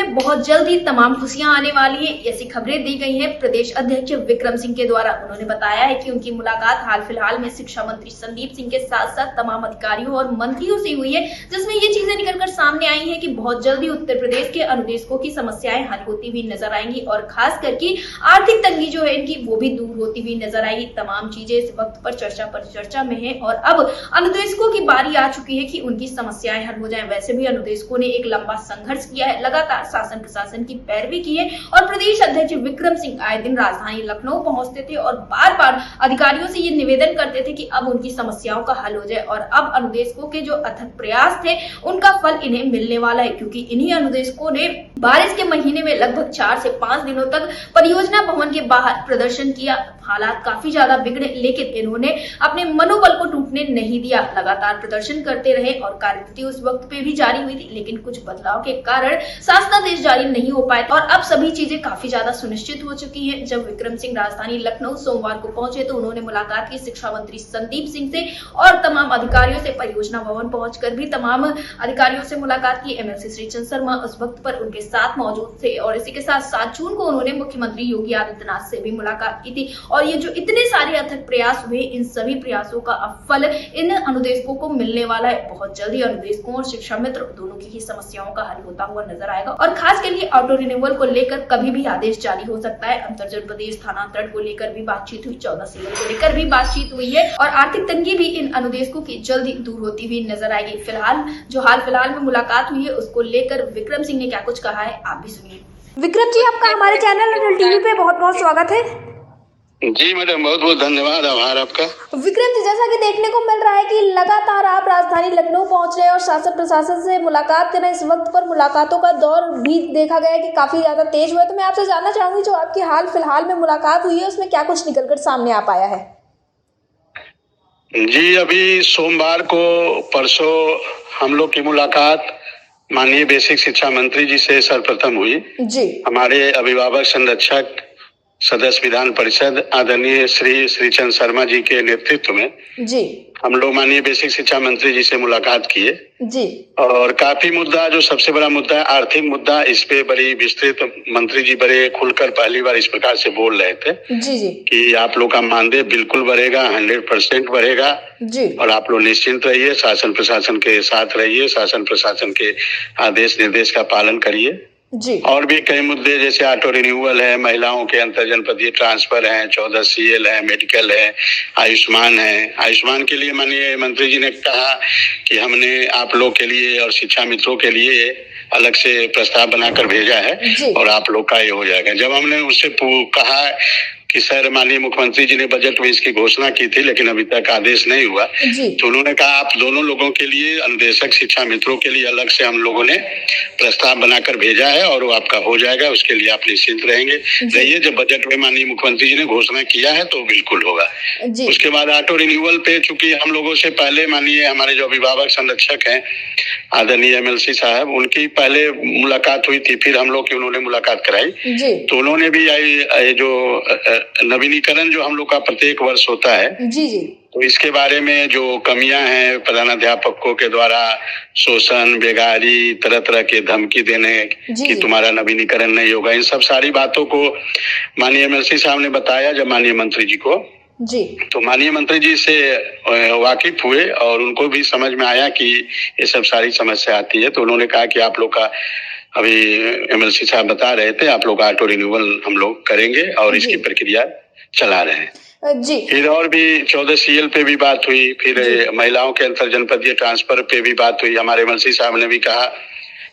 में बहुत जल्द ही तमाम खुशियां आने वाली है, ऐसी खबरें दी गई हैं प्रदेश अध्यक्ष विक्रम सिंह के द्वारा। उन्होंने बताया है कि उनकी मुलाकात हाल फिलहाल में शिक्षा मंत्री संदीप सिंह के साथ साथ तमाम अधिकारियों और मंत्रियों से हुई है, जिसमें ये चीजें निकलकर सामने आई है कि बहुत जल्द ही उत्तर प्रदेश के अनुदेशकों की समस्याएं हल होती हुई नजर आएंगी और खास करके आर्थिक तंगी जो है इनकी वो भी दूर होती हुई नजर आएगी। तमाम चीजें इस वक्त पर चर्चा में है और अब अनुदेशकों की बारी आ चुकी है कि उनकी समस्याएं हल हो जाएं। वैसे भी अनुदेशकों ने एक लंबा संघर्ष किया है, लगातार शासन प्रशासन की पैरवी की है और प्रदेश अध्यक्ष विक्रम सिंह आए दिन राजधानी लखनऊ पहुंचते थे और बार बार अधिकारियों से ये निवेदन करते थे कि अब उनकी समस्याओं का हल हो जाए और अब अनुदेशकों के जो अथक प्रयास थे उनका फल इन्हें मिलने वाला है, क्योंकि इन्हीं अनुदेशकों ने बारिश के महीने में लगभग 4 से 5 दिनों तक परियोजना भवन के बाहर प्रदर्शन किया। हालात काफी ज्यादा बिगड़े, लेकिन इन्होंने अपने मनोबल को टूटने नहीं दिया, लगातार प्रदर्शन करते रहे और कार्यनीति उस वक्त पे भी जारी हुई थी, लेकिन कुछ बदलाव के कारण शासनादेश जारी नहीं हो पाए और अब सभी चीजें काफी ज्यादा सुनिश्चित हो चुकी हैं। जब विक्रम सिंह राजधानी लखनऊ सोमवार को पहुंचे तो उन्होंने मुलाकात की शिक्षा मंत्री संदीप सिंह से और तमाम अधिकारियों से। परियोजना भवन पहुंचकर भी तमाम अधिकारियों से मुलाकात की। एमएलसी श्रीचंद शर्मा उस वक्त पर उनके साथ मौजूद थे और इसी के साथ 7 जून को उन्होंने मुख्यमंत्री योगी आदित्यनाथ से भी मुलाकात की थी और ये जो इतने सारे अथक प्रयास हुए, इन सभी प्रयासों का अब फल इन अनुदेशकों को मिलने वाला है। बहुत जल्दी अनुदेशकों और शिक्षा मित्र दोनों की ही समस्याओं का हल होता हुआ नजर आएगा और खास करके ऑटो रिन्यूअल को लेकर कभी भी आदेश जारी हो सकता है। अंतरजनपदीय स्थानांतरण को लेकर भी बातचीत हुई, 14 सीएल को लेकर भी बातचीत हुई है और आर्थिक तंगी भी इन अनुदेशकों की जल्दी दूर होती हुई नजर आएगी। फिलहाल जो हाल फिलहाल में मुलाकात हुई है उसको लेकर विक्रम सिंह ने क्या कुछ कहा है, आप भी सुनिए। विक्रम जी, आपका हमारे चैनल अटल टीवी पे बहुत बहुत स्वागत है। जी मैडम, बहुत बहुत धन्यवाद, आभार आपका। विक्रम जी, जैसा कि देखने को मिल रहा है कि लगातार आप राजधानी लखनऊ पहुंच रहे हैं और शासन प्रशासन से मुलाकात करना, इस वक्त पर मुलाकातों का दौर भी देखा गया है कि काफी ज्यादा तेज हुआ है। तो मैं आपसे जानना चाहूंगी, जो आपकी हाल फिलहाल में मुलाकात हुई है उसमें क्या कुछ निकलकर सामने आ पाया है? जी, अभी सोमवार को परसों हम लोग की मुलाकात माननीय बेसिक शिक्षा मंत्री जी से सर्वप्रथम हुई। जी, हमारे अभिभावक संरक्षक सदस्य विधान परिषद आदरणीय श्री श्रीचंद शर्मा जी के नेतृत्व में जी, हम लोग माननीय बेसिक शिक्षा मंत्री जी से मुलाकात किए जी, और काफी मुद्दा, जो सबसे बड़ा मुद्दा है आर्थिक मुद्दा, इस पे बड़ी विस्तृत मंत्री जी बड़े खुलकर पहली बार इस प्रकार से बोल रहे थे जी, कि आप लोग का मानदेय बिल्कुल बढ़ेगा, 100% बढ़ेगा जी, और आप लोग निश्चिंत रहिए, शासन प्रशासन के साथ रहिए, शासन प्रशासन के आदेश निर्देश का पालन करिए। जी, और भी कई मुद्दे जैसे ऑटो रिन्यूअल है, महिलाओं के अंतर जनपदीय ट्रांसफर है, 14 सीएल है, मेडिकल है, आयुष्मान है। आयुष्मान के लिए माननीय मंत्री जी ने कहा कि हमने आप लोग के लिए और शिक्षा मित्रों के लिए अलग से प्रस्ताव बनाकर भेजा है और आप लोग का ये हो जाएगा। जब हमने उससे कहा कि सर, माननीय मुख्यमंत्री जी ने बजट में इसकी घोषणा की थी लेकिन अभी तक आदेश नहीं हुआ, तो उन्होंने कहा आप दोनों लोगों के लिए, अनुदेशक शिक्षा मित्रों के लिए अलग से हम लोगों ने प्रस्ताव बनाकर भेजा है और वो आपका हो जाएगा, उसके लिए आप निश्चिंत रहिए। जब बजट में माननीय मुख्यमंत्री जी ने घोषणा किया है तो बिल्कुल होगा। उसके बाद ऑटो रिन्यूअल पे चूंकि हम लोगों से पहले माननीय हमारे जो अभिभावक संरक्षक हैं आदरणीय एमएलसी साहब, उनकी पहले मुलाकात हुई थी, फिर हम लोग की उन्होंने मुलाकात कराई, तो उन्होंने भी जो नवीनीकरण जो हम लोग का प्रत्येक वर्ष होता है, जी, जी, तो इसके बारे में जो कमियां हैं, प्रधानाध्यापकों के द्वारा शोषण, बेगारी, तरह तरह के धमकी देने कि तुम्हारा नवीनीकरण नहीं होगा, इन सब सारी बातों को माननीय एमएलसी साहब ने बताया जब माननीय मंत्री जी को। जी, तो माननीय मंत्री जी से वाकिफ हुए और उनको भी समझ में आया कि ये सब सारी समस्या आती है, तो उन्होंने कहा कि आप लोग का अभी एमएलसी साहब बता रहे थे, आप लोग ऑटो रिन्यूअल हम लोग करेंगे और इसकी प्रक्रिया चला रहे हैं। जी, फिर और भी 14 सीएल पे भी बात हुई, फिर महिलाओं के अंतर जनपदीय ट्रांसफर पे भी बात हुई। हमारे एमएलसी साहब ने भी कहा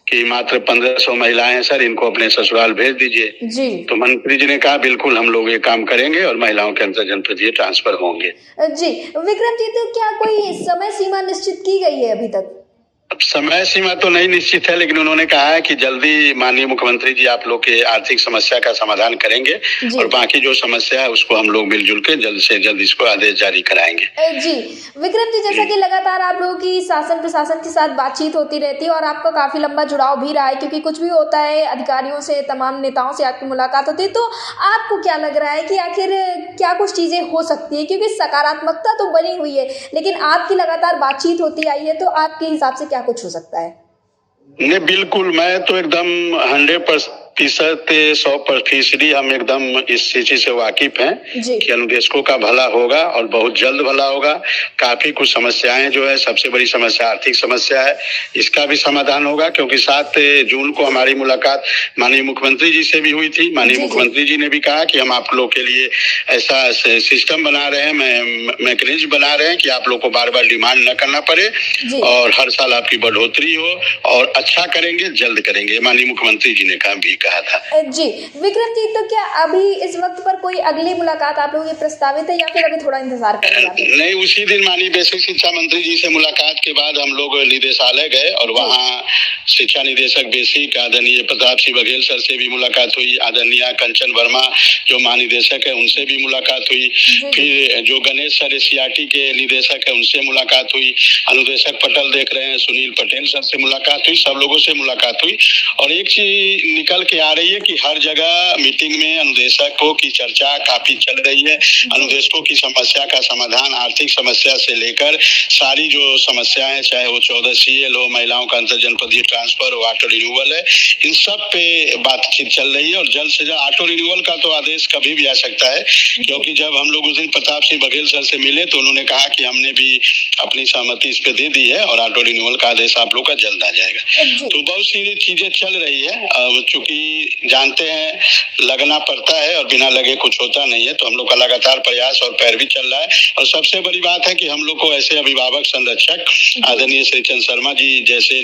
कि मात्र 1500 महिलाएं हैं सर, इनको अपने ससुराल भेज दीजिए। तो मंत्री जी ने कहा बिल्कुल हम लोग ये काम करेंगे और महिलाओं के अंतर जनपदीय ट्रांसफर होंगे। जी, विक्रम जी, तो क्या कोई समय सीमा निश्चित की गई है अभी तक? अब समय सीमा तो नहीं निश्चित है, लेकिन उन्होंने कहा है कि जल्दी माननीय मुख्यमंत्री जी आप लोग के आर्थिक समस्या का समाधान करेंगे और बाकी जो समस्या है उसको हम लोग मिलजुल के जल्द से जल्द इसको आदेश जारी कराएंगे। जी, विक्रम जी, जैसा कि लगातार आप लोगों की शासन प्रशासन के साथ बातचीत होती रहती है और आपका काफी लंबा जुड़ाव भी रहा है, क्योंकि कुछ भी होता है अधिकारियों से, तमाम नेताओं से आपकी मुलाकात होती है, तो आपको क्या लग रहा है कि आखिर क्या कुछ चीजें हो सकती है? क्योंकि सकारात्मकता तो बनी हुई है, लेकिन आपकी लगातार बातचीत होती आई है, तो आपके हिसाब से क्या कुछ हो सकता है? नहीं, बिल्कुल, मैं तो एकदम 100% हम एकदम इस चीज से वाकिफ हैं जी। कि अनुदेशकों का भला होगा और बहुत जल्द भला होगा। काफी कुछ समस्याएं जो है, सबसे बड़ी समस्या आर्थिक समस्या है, इसका भी समाधान होगा, क्योंकि 7 जून को हमारी मुलाकात माननीय मुख्यमंत्री जी से भी हुई थी। माननीय जी, जी। मुख्यमंत्री जी ने भी कहा कि हम आप लोग के लिए ऐसा सिस्टम बना रहे हैं, मैकेनिज्म बना रहे हैं कि आप लोग को बार बार डिमांड न करना पड़े जी। और हर साल आपकी बढ़ोतरी हो और अच्छा करेंगे, जल्द करेंगे। माननीय मुख्यमंत्री जी ने भी कहा था। जी विक्रम जी, तो क्या अभी इस वक्त पर कोई अगली मुलाकात आप लोगों की प्रस्तावित है या फिर अभी थोड़ा इंतजार करेंगे? नहीं, उसी दिन माननीय बेसिक शिक्षा मंत्री जी से मुलाकात के बाद हम लोग निदेशालय गए और वहाँ शिक्षा निदेशक बेसिक आदरणीय प्रताप सिंह बघेल सर से भी मुलाकात हुई। आदरणीय कंचन वर्मा जो महानिदेशक है उनसे भी मुलाकात हुई। फिर जो गणेश सर सीआरटी के निदेशक है उनसे मुलाकात हुई। अनुदेशक पटल देख रहे हैं, सुनील पटेल सर से मुलाकात हुई। सब लोगों से मुलाकात हुई और एक चीज निकल के आ रही है कि हर जगह मीटिंग में अनुदेशकों की चर्चा काफी चल रही है। अनुदेशकों की समस्या का समाधान, आर्थिक समस्या से लेकर सारी जो समस्याएं, चाहे वो 14 CL हो, महिलाओं का अंतर जनपदीय ट्रांसफर हो, ऑटो रिन्यूअल है, इन सब पे बातचीत चल रही है। और जल्द से जल्द ऑटो रिन्यूअल का तो आदेश कभी भी आ सकता है, क्योंकि जब हम लोग उस दिन प्रताप सिंह बघेल सर से मिले तो उन्होंने कहा कि हमने भी अपनी सहमति इस पे दे दी है और ऑटो रिन्यूअल का आदेश आप लोग का जल्द आ जाएगा। तो बहुत सी चीजें चल रही है। अब चूंकि जानते हैं लगना पड़ता है और बिना लगे कुछ होता नहीं है, तो हम लोग का लगातार प्रयास और पैरवी चल रहा है। और सबसे बड़ी बात है कि हम लोग को ऐसे अभिभावक संरक्षक आदरणीय श्री चंद्र शर्मा जी जैसे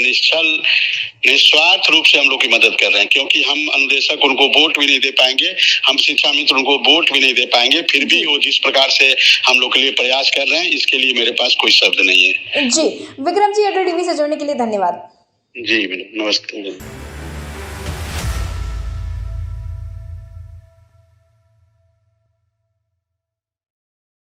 निस्वार्थ रूप से हम लोग की मदद कर रहे हैं, क्योंकि हम अनुदेशक उनको वोट भी नहीं दे पाएंगे, हम शिक्षा मित्र उनको वोट भी नहीं दे पाएंगे, फिर भी वो जिस प्रकार से हम लोग के लिए प्रयास कर रहे हैं, इसके लिए मेरे पास कोई शब्द नहीं है। जी विक्रम जी, ऑटो टीवी से जुड़ने के लिए धन्यवाद। जी नमस्ते।